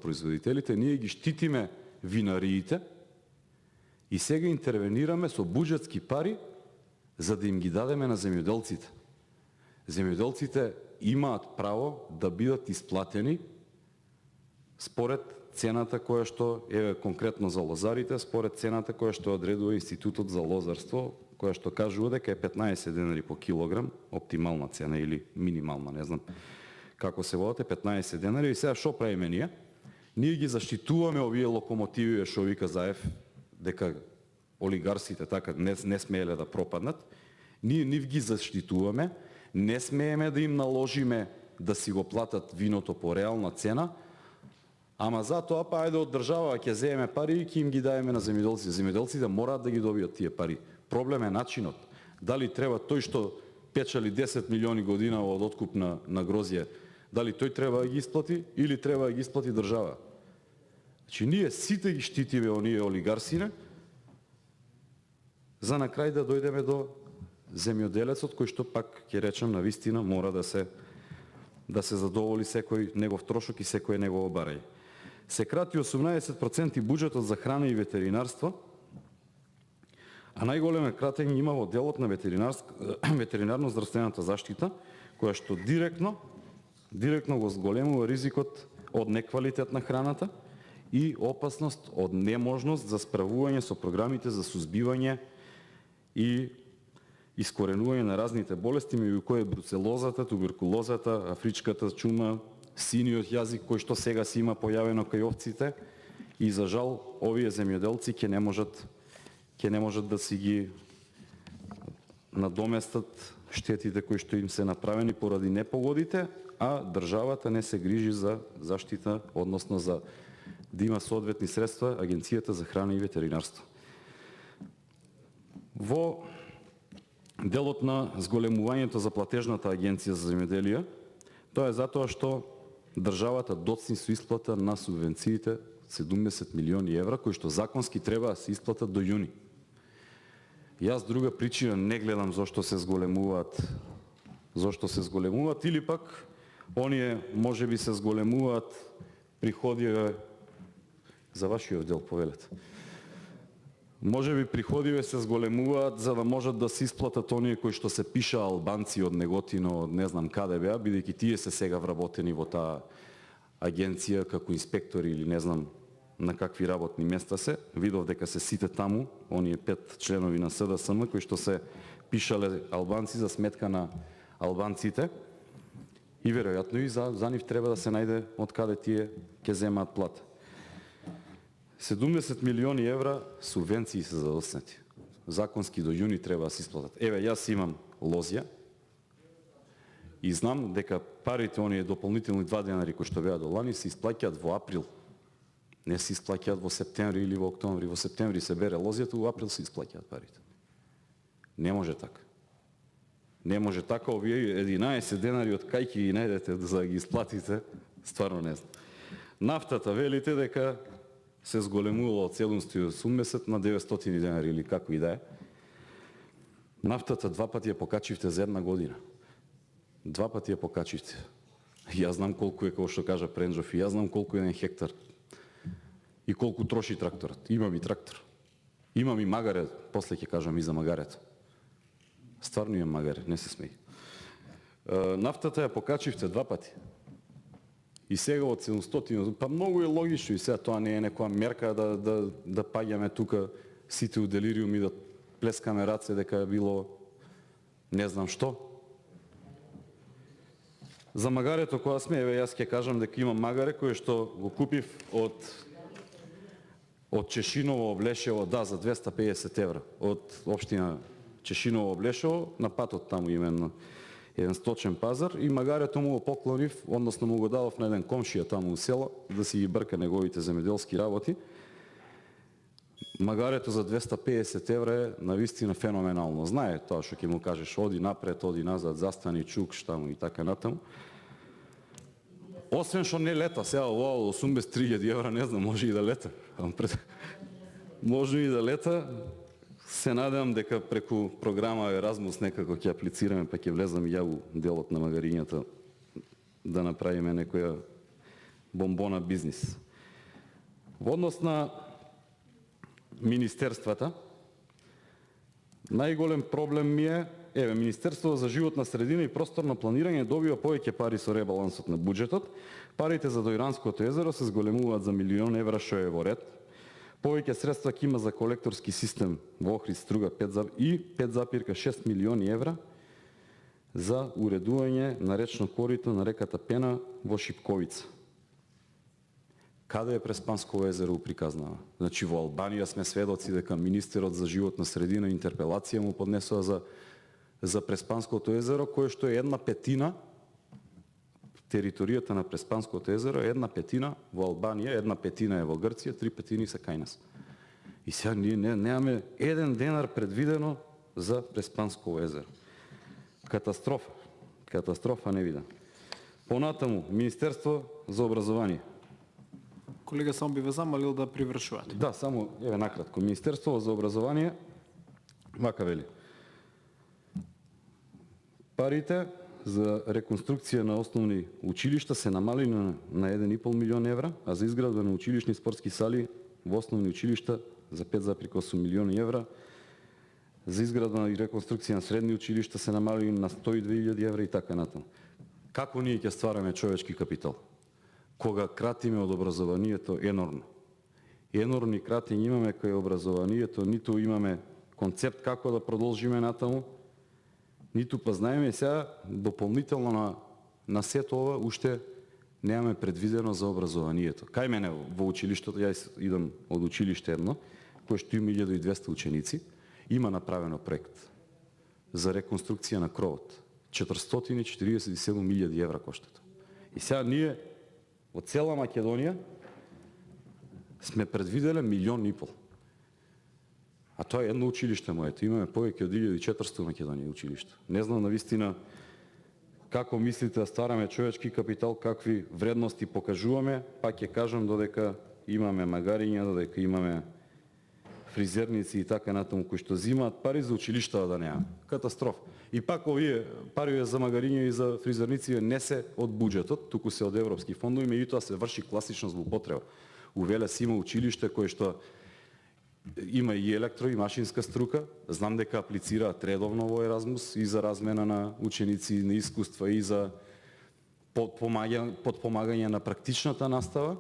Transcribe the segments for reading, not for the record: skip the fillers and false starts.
производителите, ние ги штитиме винариите и сега интервенираме со буџетски пари за да им ги дадеме на земјоделците. Земјоделците имаат право да бидат исплатени според цената која што е конкретно за лозарите, според цената која што одредува Институтот за лозарство, која што кажува дека е 15 денари по килограм, оптимална цена или минимална, не знам како се водате, 15 денари. И сега што правиме ние? Ние ги заштитуваме овие локомотиви, што вика Заев, дека олигарсите така не смееле да пропаднат. Ние нив ги заштитуваме, не смееме да им наложиме да си го платат виното по реална цена, ама затоа па ајде од држава ќе земеме пари и ќе им ги даеме на земјоделците. Земјоделците мораат да ги добијат тие пари. Проблем е начинот. Дали треба тој што печали 10 милиони година од откуп на грозје, дали тој треба да ги исплати или треба да ги исплати држава? Значи ние сите ги штитиме оние олигарсине, за на крај да дојдеме до земјоделецот кој што пак ќе речем на вистина мора да се задоволи секој негов трошок и секој негово барање. Се крати 18% буџетот за храна и ветеринарство, а најголемо кратење има во делот на ветеринарно-здравствената заштита, која што директно го зголемува ризикот од неквалитет на храната и опасност од неможност за справување со програмите за сузбивање и искоренување на разните болести, меѓу кои бруцелозата, туберкулозата, афричката чума, синиот јазик кој што сега си има појавено кај овците и за жал овие земјоделци ќе не можат да си ги надоместат штетите кои што им се направени поради непогодите, а државата не се грижи за заштита, односно за да има соодветни средства Агенцијата за храна и ветеринарство. Во делот на зголемувањето за платежната агенција за земјоделие, тоа е затоа што државата доцни со исплата на субвенциите 70 милиони евра, кои што законски треба да се исплатат до јуни. Јас друга причина не гледам зошто се зголемуваат, или пак оние можеби се зголемуваат приходиве за вашиот дел повелете. Можеби приходиве се зголемуваат за да можат да се исплатат оние кои што се пиша албанци од Неготино, од не знам каде беа, бидејќи тие се сега вработени во таа агенција како инспектори или не знам на какви работни места се. Видов дека се сите таму, оние 5 членови на СДСМ кои што се пишале албанци за сметка на албанците. И веројатно и за нив треба да се најде од каде тие ќе земаат плата. 70 милиони евра субвенции се задоснати. Законски до јуни треба да се исплатат. Еве, јас имам лозја и знам дека парите, оние дополнителни 2 денари кои што беа до лани, се исплаќаат во април. Не се исплаќаат во септември или во октомври. Во септември се бере лозјата, во април се исплаќаат парите. Не може така. Не може така, овие 11 денари од кај ќе ги најдете за да ги исплатите, стварно не знам. Нафтата велите дека се зголемувала од 780 на 900 денари или како и да е. Нафтата 2 пати ја покачивте за една година. 2 пати ја покачивте. Јас знам колку е, како што кажа Пренџов, и јас знам колку е еден хектар. И колку троши тракторот. Имам и трактор. Имам и магаре, после ќе кажам и за магарето. Стварно имам магаре, не се смеј. Нафтата ја покачивте 2 пати. И сега од 700, па многу е логично и сега тоа не е некоја мерка да паѓаме тука сите у делириум и да плескаме раце дека е било не знам што. За магарето кога сме, еве јас ќе кажам дека имам магаре кое што го купив од Чешиново Облешево, да, за 250 евра. Од општина Чешиново Облешево, на патот таму именно еден сточен пазар, и магарето му го поклонив, односно му го дадов на еден комшија таму у село, да си ги брка неговите земјоделски работи. Магарето за 250 евра е навистина феноменално. Знае тоа што ќе му кажеш, оди напред, оди назад, застани, чукш таму и така натаму. Освен што не лета, сега ова 83.000 евра, не знам, може и да лета. Може и да лета. Се надевам дека преку програма Еразмус некако ќе аплицираме, па ќе влезам и ја у делот на магарињата да направиме некоја бомбона бизнис. Во однос на министерствата, најголем проблем ми е, Министерството за животна средина и просторно планирање добива повеќе пари со ребалансот на буџетот. Парите за Дојранското езеро се зголемуваат за милион евра, што е во ред. Повеќе средства ќе има за колекторски систем во Охрид, Струга и 5,6 милиони евра за уредување на речно корито на реката Пена во Шипковица. Каде е Преспансково езеро уприказнава? Значи во Албанија сме сведоци дека министерот за животна средина интерпелација му поднесува за Преспанското езеро, кое што е 1/5 територијата на Преспанското езеро, е 1/5 во Албанија, 1/5 е во Грција, 3/5 се кај нас. И сега ние немаме еден денар предвидено за Преспансково езеро. Катастрофа. Катастрофа не видам. Понатаму, Министерство за образование. Колега, само би ве замолил да привршувате. Да, само накратко. Министерство за образование вака вели. Парите за реконструкција на основни училишта се намалени на 1,5 милион евра, а за изградба на училишни спортски сали во основни училишта за 5,8 милиони евра. За изградба и реконструкција на средни училишта се намалени на 102.000 евра и така натаму. Како ние ќе ствараме човечки капитал? Кога кратиме од образованието енормно. Енормни кратења имаме кај образованието, ниту имаме концепт како да продолжиме натаму, ниту па знаеме сега дополнително на сето ова уште немаме предвидено за образованието. Кај мене во училиштето, јас идам од училиште едно, кој што има 1200 ученици, има направено проект за реконструкција на кровот. 447.000 евра коштат. И сега ние од цела Македонија сме предвиделе 1,5 милион. А тоа е едно училиште моето. Имаме повеќе од 1400 Македонија училишта. Не знам навистина како мислите да ствараме човечки капитал, какви вредности покажуваме, пак ќе кажам додека имаме магариња, додека имаме фризерници и така натаму кои што земаат пари за училишта да немаме. Катастрофа. И пак овие пари за магариња и за фризерници не се од буџетот, туку се од европски фондови, меѓутоа се врши класична злоупотреба. Увеле се има училиште кое што има и електро и машинска струка. Знам дека аплицираат редовно во Еразмус и за размена на ученици на искуства и за подпомагање на практичната настава.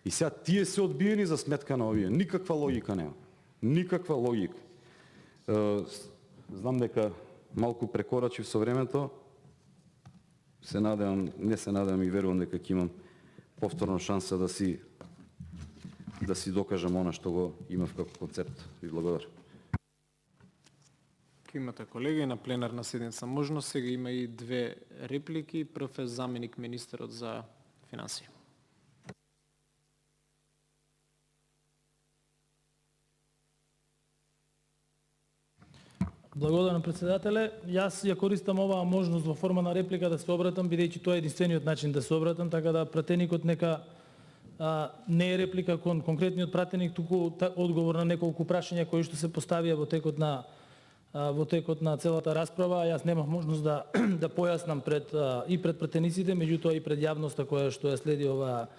И сега тие се одбиени за сметка на овие. Никаква логика нема. Никаква логика. Знам дека малку прекорачив со времето. Не се надевам и верувам дека ќе имам повторно шанса да си докажам она што го имав како концепт. Ви благодарам. Ке имате колеги на пленарна седница можност. Сега има и две реплики. Прв е заменик министерот за финансии. Благодарам, председателе. Јас ја користам оваа можност во форма на реплика да се обратам, бидејќи тоа е единствениот начин да се обратам, така да пратеникот нека не е реплика кон конкретниот пратеник, туку одговор на неколку прашања кои што се поставија во текот на целата расправа. Јас немав можност да појаснам пред пратениците, меѓутоа и пред јавноста која што ја следи оваа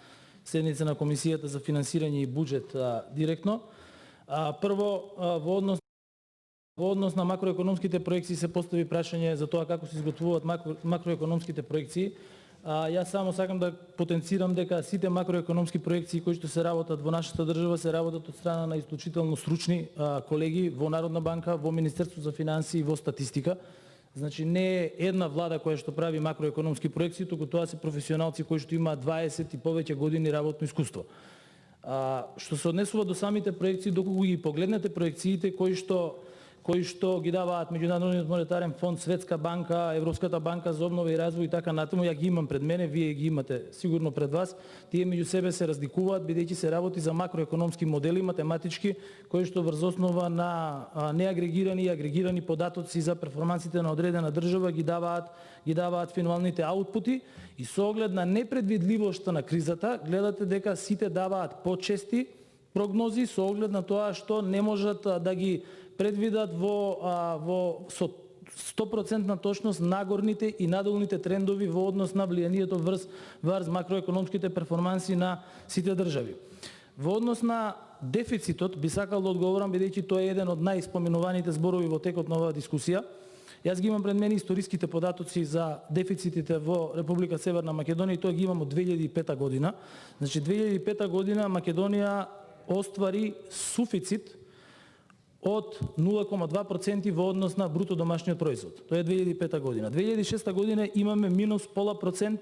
седница на Комисијата за финансирање и буџет директно. Прво, во однос на макроекономските проекции се постави прашање за тоа како се изготвуваат макроекономските проекции. Јас само сакам да потенцирам дека сите макроекономски проекции кои што се работат во нашата држава се работат од страна на исклучително стручни колеги во Народна банка, во Министерство за финансии и во статистика. Значи не е една влада која што прави макроекономски проекции, туку тоа се професионалци кои што имаат 20 и повеќе години работно искуство. Што се однесува до самите проекции, доколку ги погледнете проекциите кои што ги даваат Меѓународниот монетарен фонд, Светска банка, Европската банка за обнова и развој и така натаму, ја ги имам пред мене, вие ги имате сигурно пред вас. Тие меѓу себе се разликуваат бидејќи се работи за макроекономски модели математички кои што врз основа на неагрегирани и агрегирани податоци за перформансите на одредена држава ги даваат финалните аутпути и со оглед на непредвидливоста на кризата гледате дека сите даваат почести прогнози со оглед на тоа што не можат да ги предвидат со 100% точност нагорните и надолните трендови во однос на влијанието врз макроекономските перформанси на сите држави. Во однос на дефицитот би сакал да одговорам бидејќи тоа е еден од најспоменуваните зборови во текот на оваа дискусија. Јас ги имам пред мене историските податоци за дефицитите во Република Северна Македонија и тоа ги имам од 2005 година. Значи 2005 година Македонија оствари суфицит од 0,2% во однос на бруто домашниот производ. Тоа е 2005 година. 2006 година имаме минус пола процент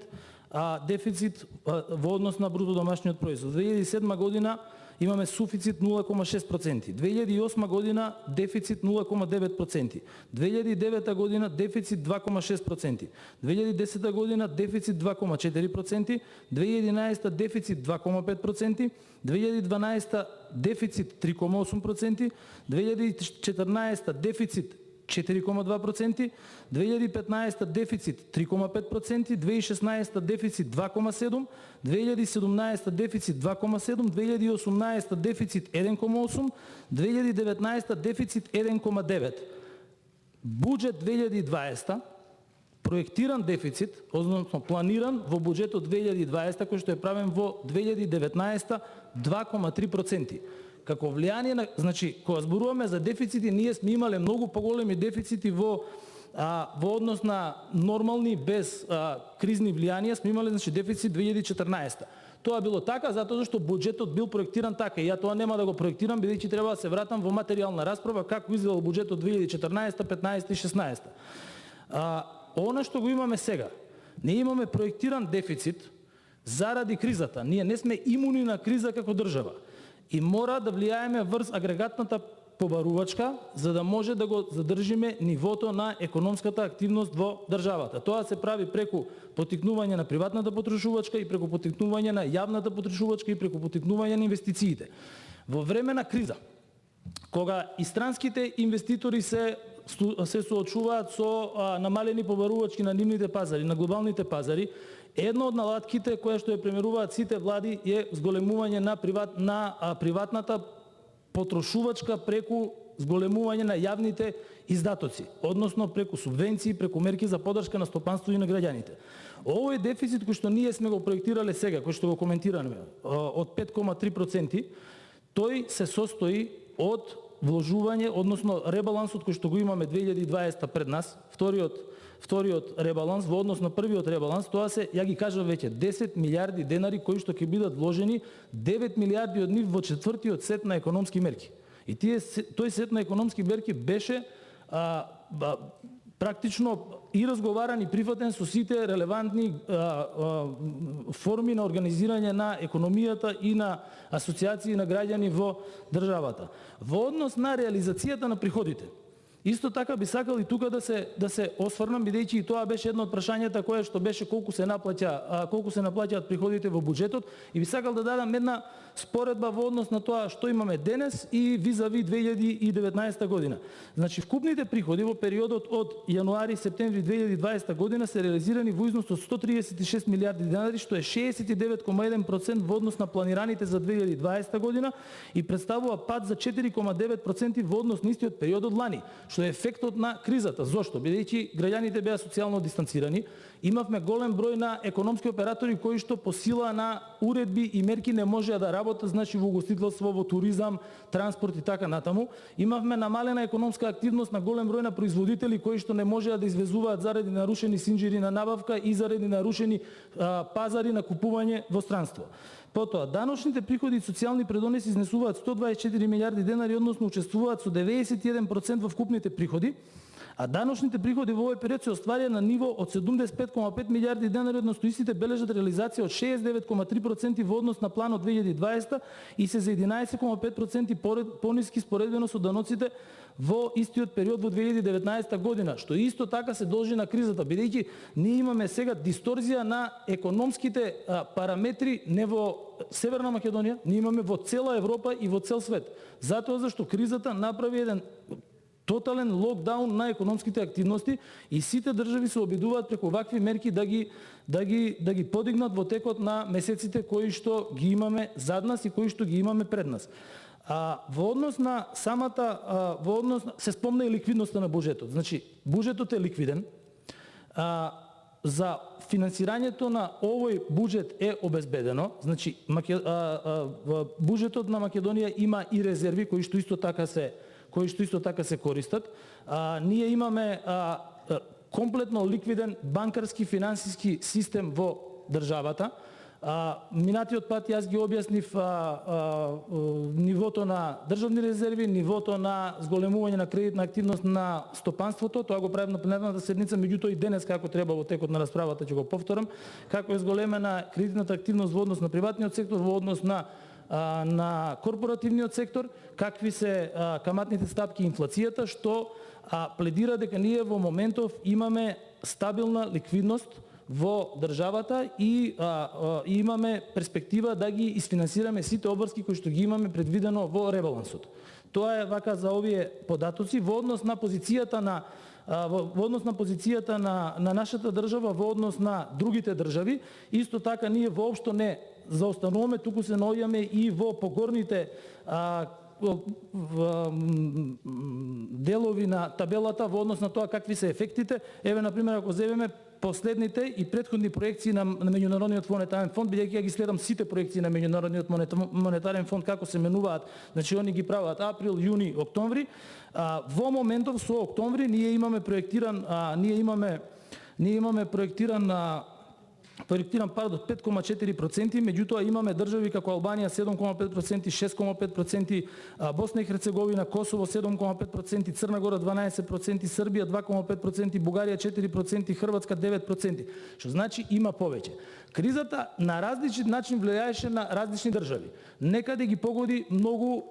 дефицит во однос на бруто домашниот производ. 2007 година имаме суфицит 0,6%. 2008 година дефицит 0,9%. 2009 година дефицит 2,6%. 2010 година дефицит 2,4%. 2011 дефицит 2,5%. 2012 дефицит 3,8%. 2014 дефицит 4,2%, 2015 дефицит 3,5%, 2016 дефицит 2,7%, 2017 дефицит 2,7%, 2018 дефицит 1,8%, 2019 дефицит 1,9%. Буџет 2020 проектиран дефицит, односно планиран во буџетот 2020 кој што е правен во 2019 2,3%. Како влијание на, значи, кога зборуваме за дефицити, ние сме имале многу поголеми дефицити во однос на нормални без кризни влијанија, сме имале значи дефицит 2014. Тоа било така затоа што буџетот бил проектиран така и ја тоа нема да го проектирам бидејќи треба да се вратам во материјална расправа како изгледал буџетот 2014, 15 и 16. Она што го имаме сега, ние имаме проектиран дефицит заради кризата. Ние не сме имуни на криза како држава. И мора да влијаеме врз агрегатната побарувачка, за да може да го задржиме нивото на економската активност во државата. Тоа се прави преку поттикнување на приватната потрошувачка и преку поттикнување на јавната потрошувачка и преку поттикнување на инвестициите. Во време на криза, кога и странските инвеститори се соочуваат со намалени побарувачки на нивните пазари, на глобалните пазари, една од налатките која што ја премеруваат сите влади е зголемување на приватната потрошувачка преку зголемување на јавните издатоци, односно преку субвенции, преку мерки за поддршка на стопанство и на граѓаните. Овој дефицит кој што ние сме го проектирале сега, кој што го коментираме, од 5,3%, тој се состои од вложување, односно ребалансот кој што го имаме 2020 пред нас, вториот ребаланс во однос на првиот ребаланс, тоа се, ја ги кажав веќе, 10 милиарди денари кои што ќе бидат вложени, 9 милиарди од нив во четвртиот сет на економски мерки. И тој сет на економски мерки беше практично и разговаран и прифатен со сите релевантни форми на организирање на економијата и на асоциации на граѓани во државата. Во однос на реализацијата на приходите, исто така би сакал и тука да се осврнам бидејќи и тоа беше едно од прашањата кое што беше колку се наплаќаат приходите во буџетот и би сакал да дадам една споредба во однос на тоа што имаме денес и визави 2019 година. Значи вкупните приходи во периодот од јануари-септември 2020 година се реализирани во износ од 136 милиарди денари, што е 69,1% во однос на планираните за 2020 година и представува пад за 4,9% во однос на истиот период од лани, што е ефектот на кризата. Зошто? Бидејќи граѓаните беа социјално дистанцирани, имавме голем број на економски оператори кои што по сила на уредби и мерки не можеа да работат, значи во угостителство, во туризам, транспорт и така натаму. Имавме намалена економска активност на голем број на производители кои што не можеа да извезуваат заради нарушени синџири на набавка и заради нарушени пазари на купување во странство. Потоа, даночните приходи и социјални предонеси изнесуваат 124 милиарди денари, односно учествуваат со 91% во вкупните приходи, а даночните приходи во овој период се остварија на ниво од 75,5 милиарди денари, односно истите бележат реализација од 69,3% во однос на планот 2020 и се за 11,5% пониски споредбено со даноците во истиот период во 2019 година, што исто така се должи на кризата, бидејќи ние имаме сега дисторзија на економските параметри не во Северна Македонија, ние имаме во цела Европа и во цел свет. Затоа зашто кризата направи еден тотален локдаун на економските активности и сите држави се обидуваат преку вакви мерки да ги подигнат во текот на месеците кои што ги имаме зад нас и кои што ги имаме пред нас. Во однос на се спомна и ликвидноста на буџетот. Значи, буџетот е ликвиден. за финансирањето на овој буџет е обезбедено. Значи буџетот на Македонија има и резерви кои што исто така се користат. Ние имаме комплетно ликвиден банкарски финансиски систем во државата. Минатиот пат јас ги објаснив нивото на државни резерви, нивото на зголемување на кредитна активност на стопанството. Тоа го правим на пленарната седница, меѓутоа и денес како треба во текот на расправата ќе го повторам, како е зголемена кредитната активност во однос на приватниот сектор, во однос на корпоративниот сектор, какви се каматните стапки и инфлацијата, што пледира дека ние во моментов имаме стабилна ликвидност во државата и имаме перспектива да ги isfinansираме сите обврски кои што ги имаме предвидено во ребалансот. Тоа е вака за овие податоци во однос на позицијата на нашата држава во однос на другите држави. Исто така ние воопшто не заостануваме, туку се наоѓаме и во погорните делови на табелата во однос на тоа какви се ефектите. Еве, например, ако земеме последните и претходни проекции на Меѓународниот монетарен фонд, бидејќи ја ги следам сите проекции на Меѓународниот монетарен фонд како се менуваат, значи они ги прават април, јуни, октомври. Во моментов со октомври ние имаме проектиран пад од 5,4%, меѓутоа имаме држави како Албанија 7,5%, 6,5%, Босна и Херцеговина, Косово 7,5%, Црна Гора 12%, Србија 2,5%, Бугарија 4%, Хрватска 9%. Што значи има повеќе. Кризата на различен начин влијаеше на различни држави. Некаде ги погоди многу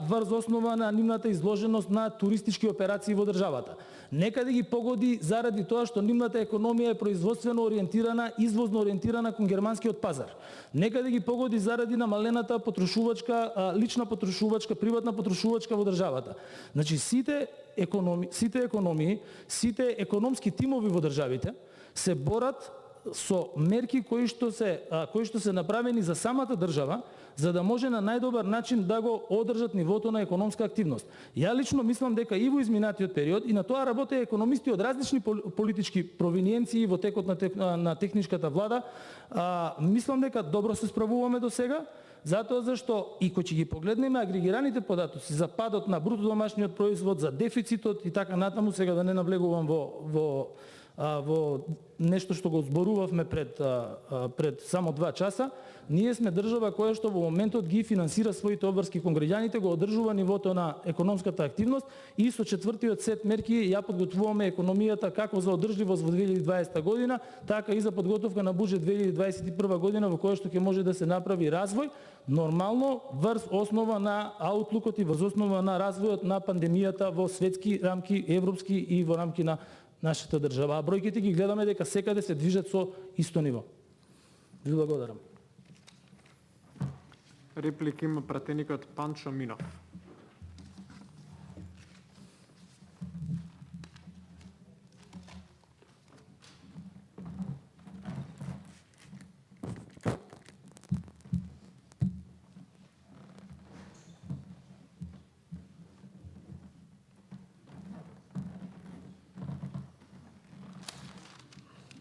врз основа на нивната изложеност на туристички операции во државата. Некаде ги погоди заради тоа што нивната економија е производствено ориентирана, извозно ориентирана кон германскиот пазар. Некаде ги погоди заради намалената потрошувачка, лична потрошувачка, приватна потрошувачка во државата. Значи сите економии, сите економски тимови во државите се борат со мерки кои што се направени за самата држава, за да може на најдобар начин да го одржат нивото на економска активност. Ја лично мислам дека и во изминатиот период, и на тоа работеа економисти од различни политички провиниенции во текот на техничката влада, мислам дека добро се справуваме до сега, затоа зашто и кога ќе ги погледнеме агрегираните податоци за падот на бруто домашниот производ, за дефицитот и така натаму, сега да не навлегувам во нешто што го зборувавме пред само 2 часа, ние сме држава која што во моментот ги финансира своите обврски кон граѓаните, го одржува нивото на економската активност и со четвртиот сет мерки ја подготвуваме економијата како за одржливост во 2020 година, така и за подготовка на буџет 2021 година во која што ќе може да се направи развој, нормално врз основа на аутлукот и врз основа на развојот на пандемијата во светски рамки, европски и во рамки на нашата држава. А бројките ги гледаме дека секаде се движат со исто ниво. Ви благодарам. Реплика има пратеникот Панчо Минов.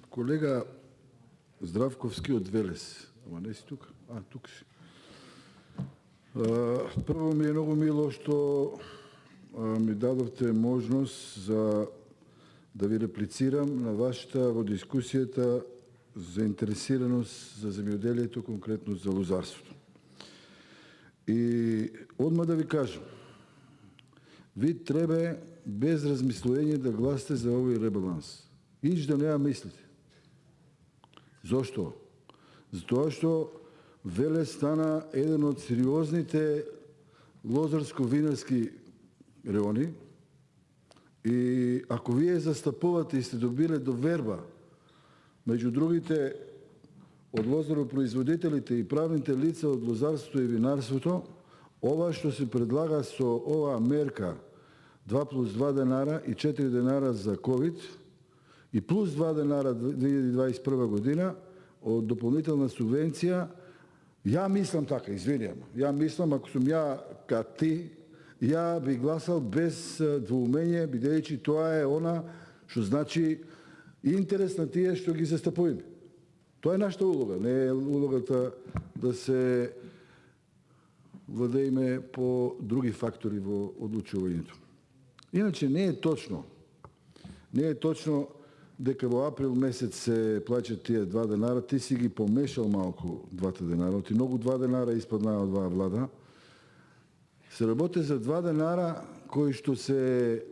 Колега Здравковски од Велес, ама не си тука? Тук си. Прво ми е многу мило што ми дадовте можност да ви реплицирам на вашата во дискусијата заинтересираност за земјоделието, конкретно за лозарството. И одма да ви кажам, ви треба без размислување да гласате за овој ребаланс. Иш да не мислите. Зошто? Затоа што Велес стана еден од сериозните лозарско-винарски райони и ако вие застапувате и сте добиле доверба меѓу другите од лозаропроизводителите и правните лица од лозарството и винарството, ова што се предлага со оваа мерка 2+2 денара и 4 денара за COVID и плюс 2 денара 2021 година од дополнителна субвенција, ја мислам така, извинувам. Ја мислам, ако сум ја ка ти, ја би гласал без двоумење, бидејќи тоа е она што значи интерес на тие што ги застапуваме. Тоа е нашата улога, не е улогата да се владееме по други фактори во одлучувањето. Иначе не е точно дека во април месец се плаќат тие 2 денара, ти си ги помешал малку 2 денара, оти многу 2 денара испаднаа од оваа влада. Се работи за 2 денара кои што се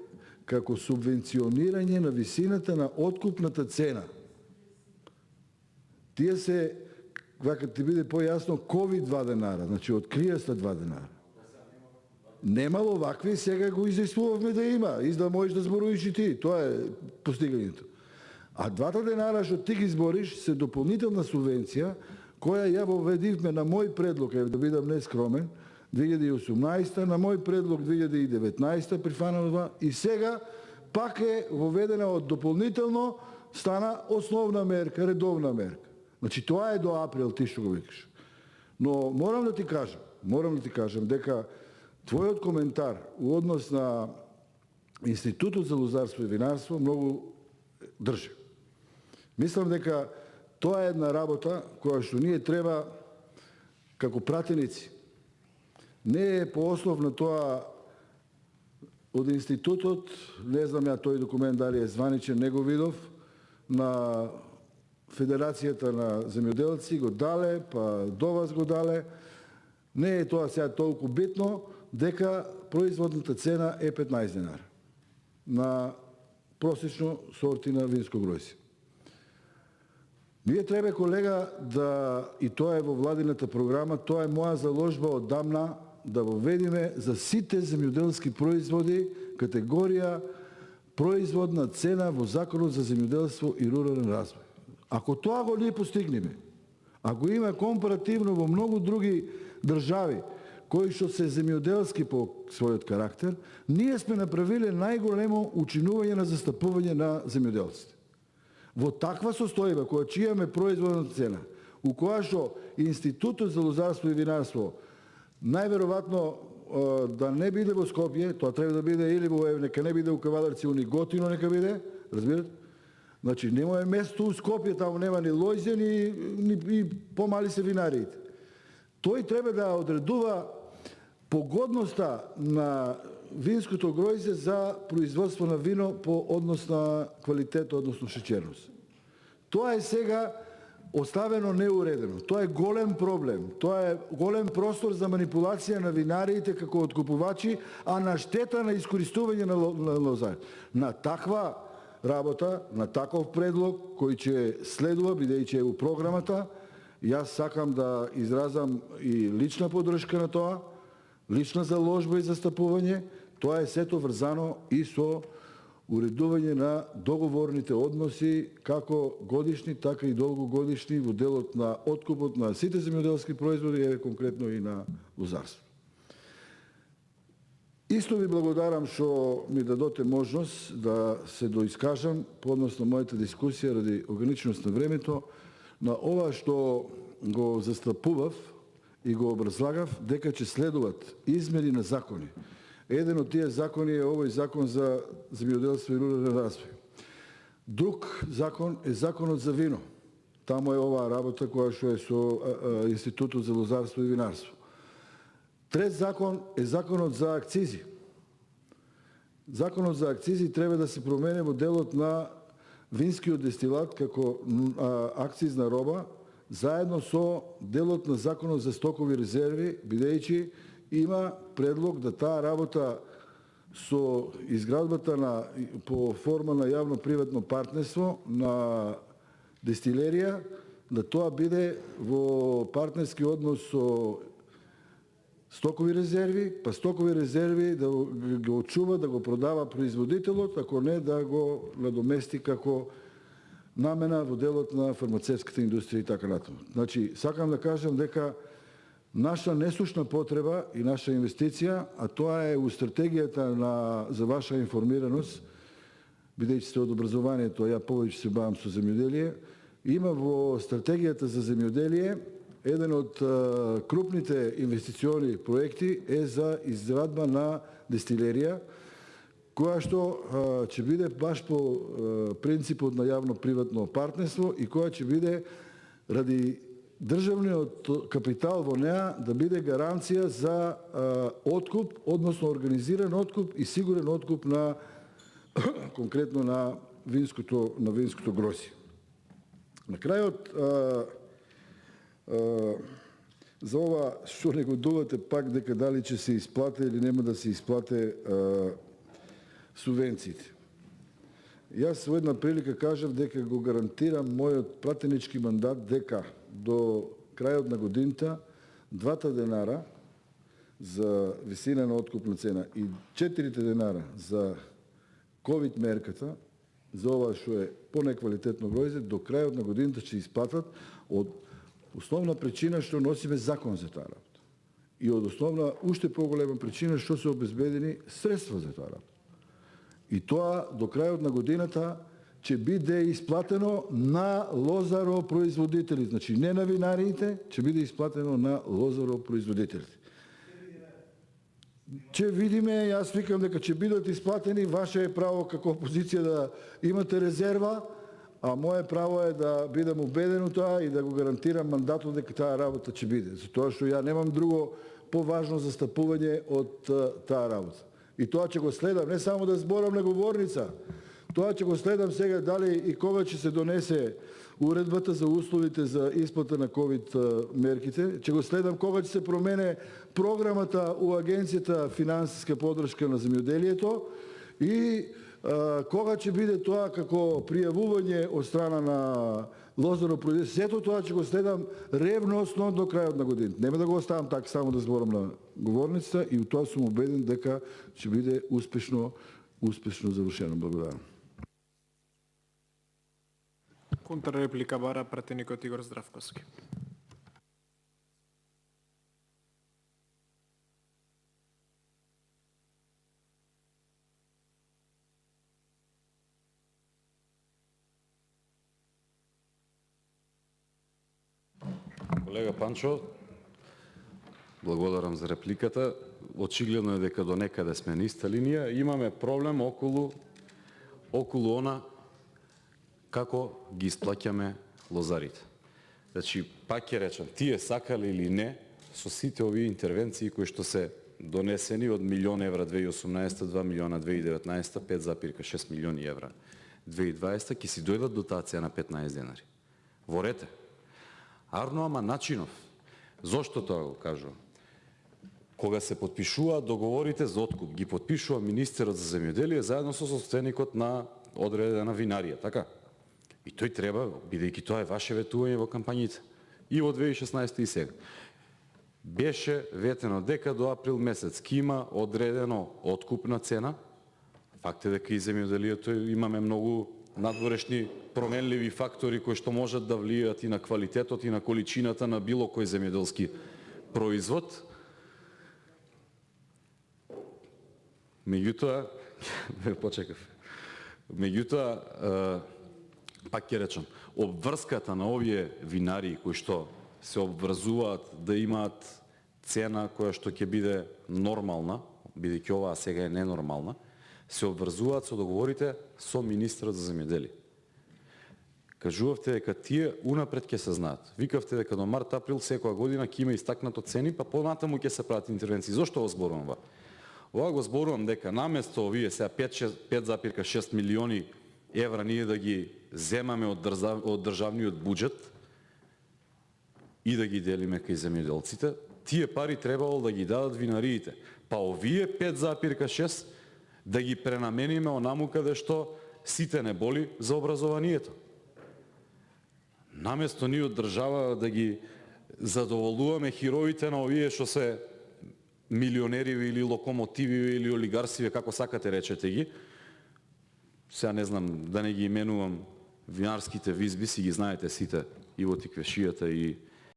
како субвенционирање на висината на откупната цена. Тие се, вака ти биде појасно, COVID 2 денара, значи од кријаста 2 денара. Немало вакви, сега го изискувавме да има, и да можеш да зборуваш и ти. Тоа е постигањето. А 2 денара што ти ги збориш се дополнителна субвенција, која ја воведивме на мој предлог, да бидам нескромен, 2018, на мој предлог 2019 прифанало това, и сега пак е воведена од дополнително, стана основна мерка, редовна мерка. Значи тоа е до април, ти што го викаш. Но морам да ти кажам дека твојот коментар у однос на Институтот за лозарство и винарство многу држи. Мислам дека тоа е една работа која што ние треба како пратеници. Не е по основ на тоа од институтот, не знам ја тој документ дали е званичен, не го видов, на Федерацијата на земјоделци го дале, па до вас го дале. Не е тоа сега толку битно, дека производната цена е 15 денара на просечно сорти на винско гројсе. Ние треба, колега, и тоа е во владината програма, тоа е моја заложба оддамна, да воведиме за сите земјоделски производи категорија производна цена во Законот за земјоделство и рурален развој. Ако тоа го ние постигнеме, ако има компаративно во многу други држави кои што се земјоделски по својот карактер, ние сме направиле најголемо учинување на застапување на земјоделците. Во таква состојба, која ќе имаме производна цена, у која што Институтот за лозарство и винарство најверојатно да не биде во Скопје, тоа треба да биде или нека не биде у Кавадарци, уни Готино нека биде, разбирате? Значи нема место у Скопје, таму нема ни лојзе, ни помали се винариите. Тој треба да одредува погодноста на винското гројзе за производство на вино по однос на квалитет, односно шеќерност. Тоа е сега оставено неуредено. Тоа е голем проблем. Тоа е голем простор за манипулација на винариите како откупувачи, а на штета на искористување на лозари. На таква работа, на таков предлог кој ќе следува, бидејќи е у програмата, јас сакам да изразам и лична поддршка на тоа, лична заложба и застапување. Тоа е сето врзано и со уредување на договорните односи, како годишни, така и долгогодишни, во делот на откупот на сите земјоделски производи, еве конкретно и на лозарство. Исто ви благодарам што ми дадоте можност да се доискажам по однос на мојата дискусија ради ограниченост на времето, на ова што го застапував и го образлагав, дека ќе следуват измени на закони. Еден од тие закони е овој закон за земјоделство и рурален развој. Друг закон е законот за вино. Таму е оваа работа која што е со Институтот за лозарство и винарство. Трет закон е законот за акцизи. Законот за акцизи треба да се промене во делот на винскиот дестилат како акцизна роба, заедно со делот на законот за стокови резерви, бидејќи има предлог да таа работа со изградбата по форма на јавно-приватно партнерство на дестилерија, да тоа биде во партнерски однос со стокови резерви, па стокови резерви да го очува, да го продава производителот, ако не да го надомести како намена во делот на фармацевската индустрија и така натаму. Значи, сакам да кажам дека наша несушна потреба и наша инвестиција, а тоа е у стратегијата за ваша информираност, бидејќи сте од образованието, ја повеќе се бавам со земјоделие, има во стратегијата за земјоделие еден од крупните инвестициони проекти е за изградба на дестилерија, која што ќе биде баш по принципот на јавно-приватно партнерство и која ќе биде ради државниот капитал во неа да биде гаранција за откуп, односно организиран откуп и сигурен откуп на конкретно на винското грозје. На крајот за ова што негодувате пак дека дали ќе се исплате или нема да се исплате субвенциите. Јас во една прилика кажав дека го гарантирам мојот пратенички мандат дека до крајот на годината 2 денара за висина на откупна цена и 4 денара за ковид мерката, за ова што е понеквалитетно гројзе, до крајот на годината ќе исплатат од основна причина што носиме закон за таа работа. И од основна, уште поголема причина што се обезбедени средства за таа работа. И тоа до крајот на годината ќе биде исплатено на лозаропроизводители. Значи не на винариите, ќе биде исплатено на лозаропроизводителите. Ќе видиме, јас викам дека ќе бидат исплатени, ваше е право како опозиција да имате резерва, а мое право е да бидам убеден у тоа и да го гарантирам мандатот дека таа работа ќе биде. Затоа што ја немам друго поважно застапување од таа работа. И тоа ќе го следам, не само да зборам на говорница, тоа ќе го следам сега дали и кога ќе се донесе уредбата за условите за исплата на ковид мерките, ќе го следам кога ќе се промене програмата у Агенцијата финансиска поддршка на земјоделието и кога ќе биде тоа како пријавување од страна на лозаропроизводители. Сето тоа ќе го следам ревносно до крајот на годината. Нема да го оставам така само да зборам на говорницата и у тоа сум убеден дека ќе биде успешно завршено. Благодарам. Контрреплика бара пратеникот Игор Здравковски. Колега Панчо, благодарам за репликата. Очигледно е дека до некаде сме на иста линија. Имаме проблем околу она како ги исплаќаме лозарите. Значи, пак ќе речам, тие сакале или не, со сите овие интервенции кои што се донесени од милион евра 2018, 2 милиона 2019, 5,6 милиони евра 2020, ќе си дојдат до таа цена 15 денари. Во рете. Арно, ама начинов. Зошто тоа го кажувам? Кога се подпишуваат договорите за откуп, ги подпишува министерот за земјоделие заедно со собственикот на одредена винарија, така? И тој треба, бидејќи тоа е ваше ветување во кампањите, и во 2016 и сега. Беше ветено дека до април месец ќе има одредено откупна цена. Факт е дека и земјоделието имаме многу надворешни променливи фактори кои што можат да влијаат и на квалитетот и на количината на било кој земјоделски производ. Меѓутоа, пак ќе речам, обврската на овие винарии кои што се обврзуваат да имаат цена која што ќе биде нормална, бидејќи оваа сега е ненормална, се обврзуваат со договорите со министерот за земјоделие. Кажувавте дека тие унапред ќе се знаат. Викавте дека до март-април секоја година ќе има истакнато цени, па понатаму ќе се прават интервенции. Зошто го зборувам ова? Ова го зборувам дека наместо овие сега 5,6 милиони евра ние да ги земаме од државниот буџет и да ги делиме кај земјоделците, тие пари требало да ги дадат винариите. Па овие 5,6 да ги пренамениме онаму каде што сите не боли за образованието. Наместо ние од држава да ги задоволуваме хероите на овие што се милионериви или локомотиви или олигарсиви, како сакате речете ги, сега не знам да не ги именувам винарските визби, си ги знаете сите, и во тиквешијата и